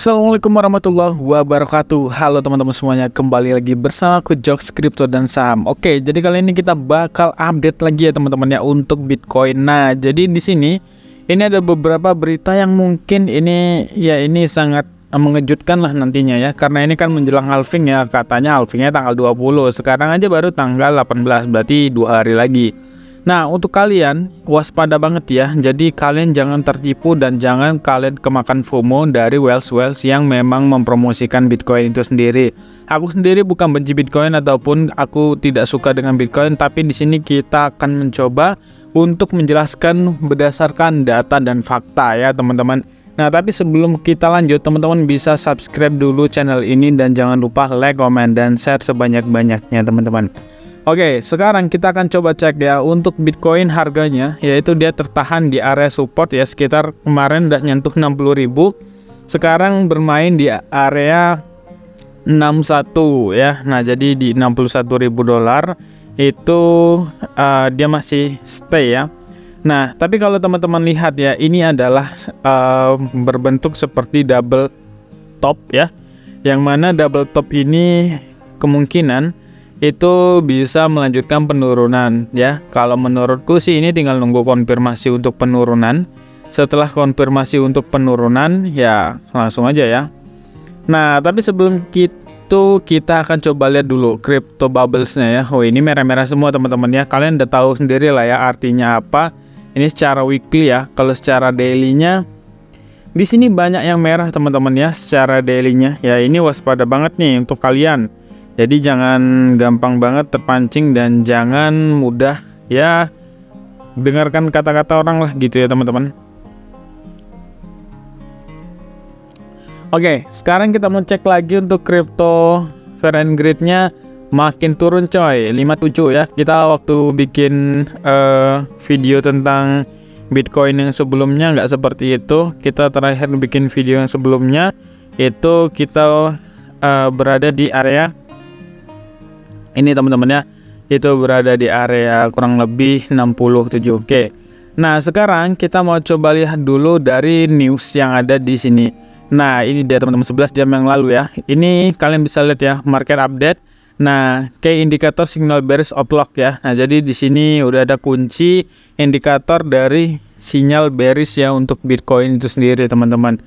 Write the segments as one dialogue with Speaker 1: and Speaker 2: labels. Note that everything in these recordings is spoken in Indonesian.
Speaker 1: Assalamualaikum warahmatullahi wabarakatuh. Halo teman-teman semuanya, kembali lagi bersama aku Jokes Crypto dan Saham. Oke, jadi kali ini kita bakal update lagi ya teman-teman ya untuk Bitcoin. Nah, jadi di sini ini ada beberapa berita yang mungkin ini sangat mengejutkan lah nantinya ya, karena ini kan menjelang halving ya, katanya halvingnya tanggal 20. Sekarang aja baru tanggal 18, berarti 2 hari lagi. Nah, untuk kalian waspada banget ya. Jadi kalian jangan tertipu dan jangan kalian kemakan FOMO dari whales yang memang mempromosikan Bitcoin itu sendiri. Aku sendiri bukan benci Bitcoin ataupun aku tidak suka dengan Bitcoin, tapi di sini kita akan mencoba untuk menjelaskan berdasarkan data dan fakta ya, teman-teman. Nah, tapi sebelum kita lanjut, teman-teman bisa subscribe dulu channel ini dan jangan lupa like, comment, dan share sebanyak-banyaknya, teman-teman. Oke, sekarang kita akan coba cek ya untuk Bitcoin harganya, yaitu dia tertahan di area support ya, sekitar kemarin udah nyentuh 60.000. Sekarang bermain di area 61 ya. Nah, jadi di 61.000 dolar itu dia masih stay ya. Nah, tapi kalau teman-teman lihat ya, ini adalah berbentuk seperti double top ya. Yang mana double top ini kemungkinan itu bisa melanjutkan penurunan ya. Kalau menurutku sih ini tinggal nunggu konfirmasi untuk penurunan. Setelah konfirmasi untuk penurunan ya langsung aja ya. Nah, tapi sebelum itu kita akan coba lihat dulu crypto bubblesnya ya. Oh, ini merah-merah semua teman-teman ya. Kalian udah tahu sendiri lah ya artinya apa. Ini secara weekly ya. Kalau secara dailynya di sini banyak yang merah teman-teman ya, secara dailynya. Ya, ini waspada banget nih untuk kalian. Jadi jangan gampang banget terpancing dan jangan mudah ya dengarkan kata-kata orang lah gitu ya, teman-teman. Oke, sekarang kita mau cek lagi untuk crypto Fahrenheit-nya makin turun coy, 57 ya. Kita waktu bikin video tentang Bitcoin yang sebelumnya nggak seperti itu. Kita terakhir bikin video yang sebelumnya itu kita berada di area ini teman-teman ya, itu berada di area kurang lebih 67. Oke. Nah, sekarang kita mau coba lihat dulu dari news yang ada di sini. Nah, ini dia teman-teman 11 jam yang lalu ya. Ini kalian bisa lihat ya, market update. Nah, key indikator signal bearish outlook ya. Nah, jadi di sini udah ada kunci indikator dari sinyal bearish ya untuk Bitcoin itu sendiri, teman-teman.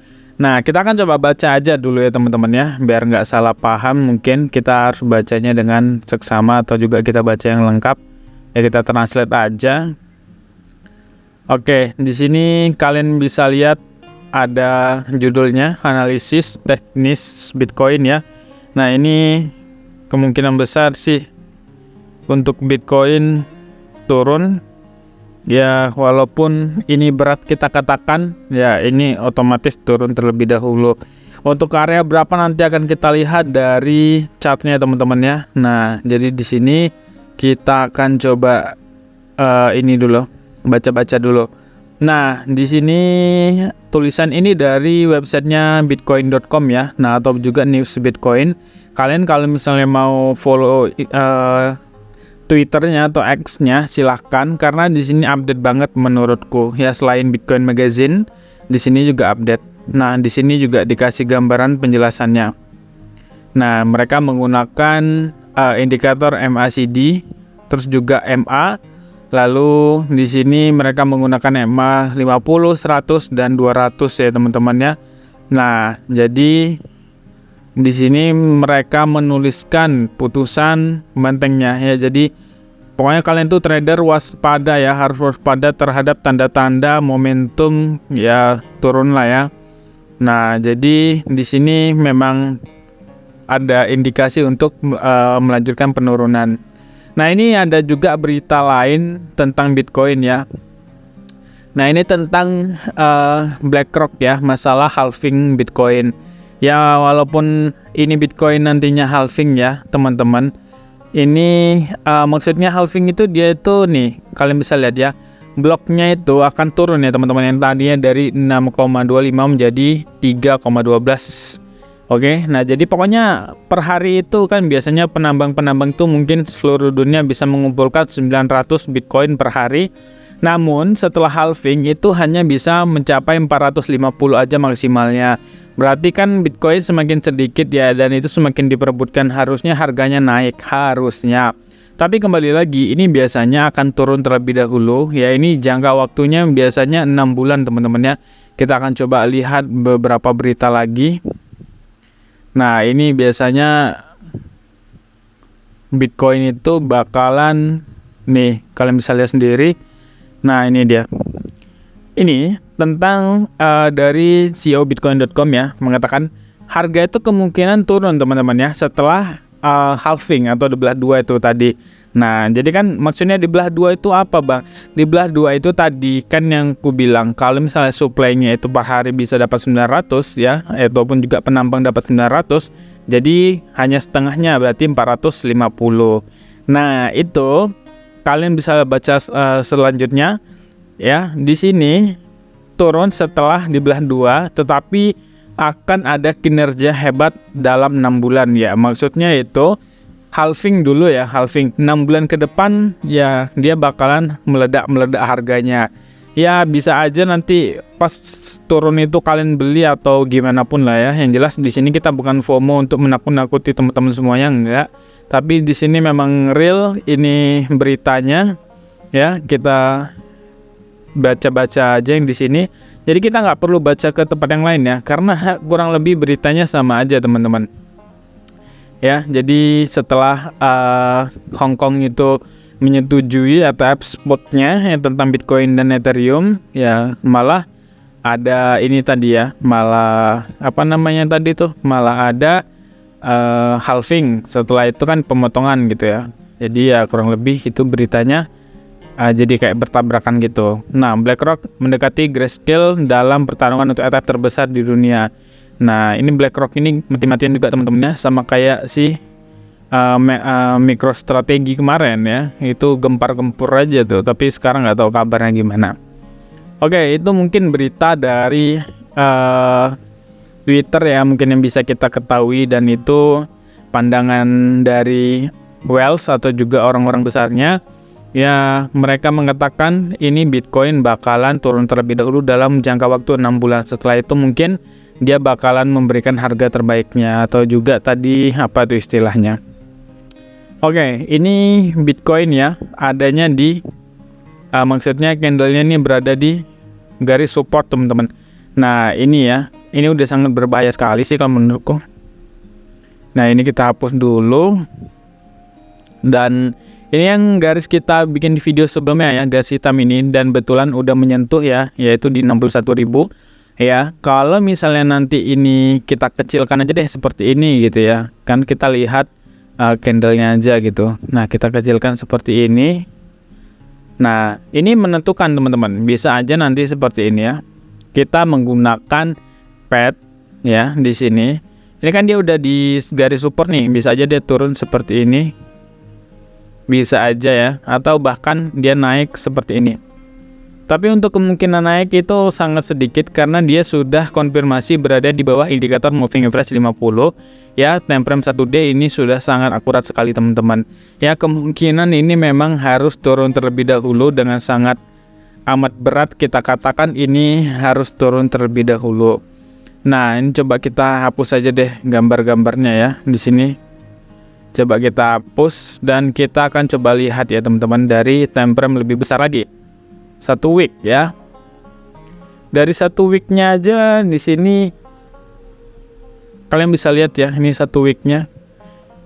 Speaker 1: Nah, kita akan coba baca aja dulu ya teman-teman ya, biar nggak salah paham. Mungkin kita harus bacanya dengan seksama atau juga kita baca yang lengkap. Ya, kita translate aja. Oke, di sini kalian bisa lihat ada judulnya analisis teknis Bitcoin ya. Nah, ini kemungkinan besar sih untuk Bitcoin turun. Ya, walaupun ini berat kita katakan, ya ini otomatis turun terlebih dahulu. Untuk area berapa nanti akan kita lihat dari chartnya teman-teman ya. Nah, jadi di sini kita akan coba ini dulu, baca-baca dulu. Nah, di sini tulisan ini dari websitenya bitcoin.com ya. Nah, atau juga news Bitcoin. Kalian kalau misalnya mau follow Twitternya atau X-nya silahkan, karena di sini update banget menurutku ya. Selain Bitcoin Magazine, di sini juga update. Nah, di sini juga dikasih gambaran penjelasannya. Nah, mereka menggunakan indikator MACD, terus juga MA. Lalu di sini mereka menggunakan MA 50, 100 dan 200 ya teman-teman ya. Nah, jadi di sini mereka menuliskan putusan bantengnya ya. Jadi pokoknya kalian tuh trader waspada ya, harus waspada terhadap tanda-tanda momentum ya turun lah ya. Nah, jadi di sini memang ada indikasi untuk melanjutkan penurunan. Nah, ini ada juga berita lain tentang Bitcoin ya. Nah, ini tentang BlackRock ya, masalah halving Bitcoin. Ya, walaupun ini Bitcoin nantinya halving ya teman-teman. Ini maksudnya halving itu dia itu nih, kalian bisa lihat ya, bloknya itu akan turun ya teman-teman. Yang tadinya dari 6,25 menjadi 3,12 Oke, nah jadi pokoknya per hari itu kan biasanya penambang-penambang tuh mungkin seluruh dunia bisa mengumpulkan 900 Bitcoin per hari. Namun setelah halving itu hanya bisa mencapai 450 aja maksimalnya. Berarti kan Bitcoin semakin sedikit ya, dan itu semakin diperebutkan, harusnya harganya naik, harusnya. Tapi kembali lagi, ini biasanya akan turun terlebih dahulu ya. Ini jangka waktunya biasanya 6 bulan teman-teman ya. Kita akan coba lihat beberapa berita lagi. Nah ini biasanya Bitcoin itu bakalan, nih kalian bisa lihat sendiri. Nah ini dia. Ini tentang dari CEO Bitcoin.com ya, mengatakan harga itu kemungkinan turun teman-teman ya setelah halving atau dibelah dua itu tadi. Nah jadi kan maksudnya dibelah dua itu apa bang? Dibelah dua itu tadi kan yang ku bilang, kalau misalnya supply-nya itu per hari bisa dapat 900 ya, ataupun juga penambang dapat 900, jadi hanya setengahnya berarti 450. Nah itu kalian bisa baca selanjutnya ya. Di sini turun setelah dibelah dua, tetapi akan ada kinerja hebat dalam 6 bulan ya. Maksudnya itu halving dulu ya, halving 6 bulan ke depan ya dia bakalan meledak harganya. Ya bisa aja nanti pas turun itu kalian beli atau gimana pun lah ya. Yang jelas di sini kita bukan FOMO untuk menakut-nakuti teman-teman semuanya, enggak. Tapi di sini memang real ini beritanya ya, kita baca-baca aja yang di sini. Jadi kita nggak perlu baca ke tempat yang lain ya, karena kurang lebih beritanya sama aja teman-teman. Ya, jadi setelah Hong Kong itu menyetujui atau spotnya ya, tentang Bitcoin dan Ethereum ya, malah ada ini tadi ya, malah apa namanya tadi tuh, malah ada halving. Setelah itu kan pemotongan gitu ya. Jadi ya kurang lebih itu beritanya jadi kayak bertabrakan gitu. Nah BlackRock mendekati Grayscale dalam pertarungan untuk ETF terbesar di dunia. Nah ini BlackRock ini mati-matian juga teman-teman ya, sama kayak si MicroStrategy kemarin ya, itu gempar-gempur aja tuh, tapi sekarang nggak tahu kabarnya gimana. Oke, itu mungkin berita dari Twitter ya, mungkin yang bisa kita ketahui, dan itu pandangan dari Wells atau juga orang-orang besarnya ya. Mereka mengatakan ini Bitcoin bakalan turun terlebih dahulu dalam jangka waktu 6 bulan. Setelah itu mungkin dia bakalan memberikan harga terbaiknya, atau juga tadi apa tuh istilahnya. Oke, ini Bitcoin ya, adanya di maksudnya candlenya ini berada di garis support teman-teman. Nah ini ya, ini udah sangat berbahaya sekali sih kalau menurutku. Nah ini kita hapus dulu. Dan ini yang garis kita bikin di video sebelumnya ya, garis hitam ini, dan betulan udah menyentuh ya, yaitu di 61.000 ya. Kalau misalnya nanti ini kita kecilkan aja deh seperti ini gitu ya, kan kita lihat candlenya aja gitu. Nah kita kecilkan seperti ini. Nah ini menentukan teman-teman, bisa aja nanti seperti ini ya, kita menggunakan pad ya di sini. Ini kan dia udah di garis support nih, bisa aja dia turun seperti ini, bisa aja ya, atau bahkan dia naik seperti ini. Tapi untuk kemungkinan naik itu sangat sedikit karena dia sudah konfirmasi berada di bawah indikator moving average 50 ya. Time frame 1D ini sudah sangat akurat sekali teman-teman ya. Kemungkinan ini memang harus turun terlebih dahulu, dengan sangat amat berat kita katakan ini harus turun terlebih dahulu. Nah ini coba kita hapus aja deh gambar-gambarnya ya di sini. Coba kita hapus dan kita akan coba lihat ya teman-teman dari time frame lebih besar lagi, 1 week ya. Dari 1 weeknya aja di sini kalian bisa lihat ya, ini 1 weeknya.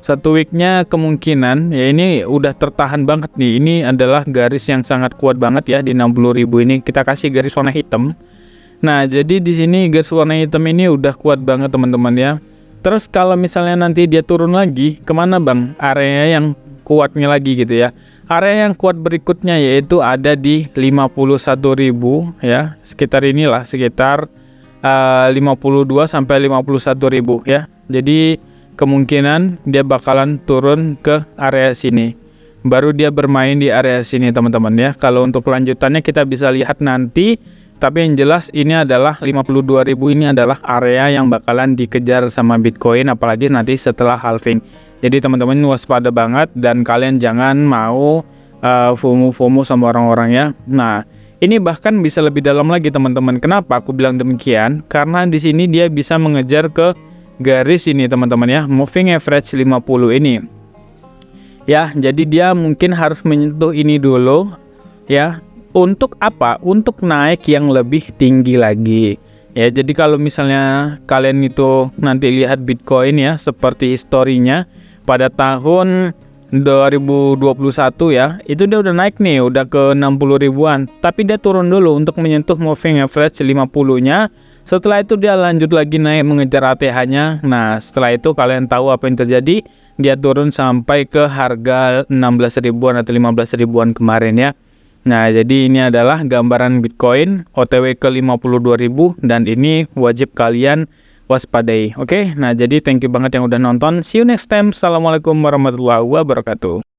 Speaker 1: 1 weeknya kemungkinan ya ini udah tertahan banget nih. Ini adalah garis yang sangat kuat banget ya di 60.000 ini. Kita kasih garis warna hitam. Nah jadi di sini garis warna hitam ini udah kuat banget teman-teman ya. Terus kalau misalnya nanti dia turun lagi, kemana bang? Area yang kuatnya lagi gitu ya. Area yang kuat berikutnya yaitu ada di 51.000 ya. Sekitar inilah, sekitar 52 sampai 51.000 ya. Jadi kemungkinan dia bakalan turun ke area sini. Baru dia bermain di area sini teman-teman ya. Kalau untuk kelanjutannya kita bisa lihat nanti Tapi yang jelas ini adalah 52.000 ini adalah area yang bakalan dikejar sama Bitcoin, apalagi nanti setelah halving. Jadi teman-teman waspada banget dan kalian jangan mau FOMO sama orang-orang ya. Nah, ini bahkan bisa lebih dalam lagi teman-teman. Kenapa aku bilang demikian? Karena di sini dia bisa mengejar ke garis ini teman-teman ya, moving average 50 ini. Ya, jadi dia mungkin harus menyentuh ini dulu ya. Untuk apa? Untuk naik yang lebih tinggi lagi. Ya, jadi kalau misalnya kalian itu nanti lihat Bitcoin ya, seperti historinya pada tahun 2021 ya, itu dia udah naik nih, udah ke 60 ribuan. Tapi dia turun dulu untuk menyentuh moving average 50-nya. Setelah itu dia lanjut lagi naik mengejar ATH-nya. Nah, setelah itu kalian tahu apa yang terjadi? Dia turun sampai ke harga 16 ribuan atau 15 ribuan kemarin ya. Nah, jadi ini adalah gambaran Bitcoin OTW ke 52.000 dan ini wajib kalian waspadai. Oke, nah jadi thank you banget yang udah nonton. See you next time. Assalamualaikum warahmatullahi wabarakatuh.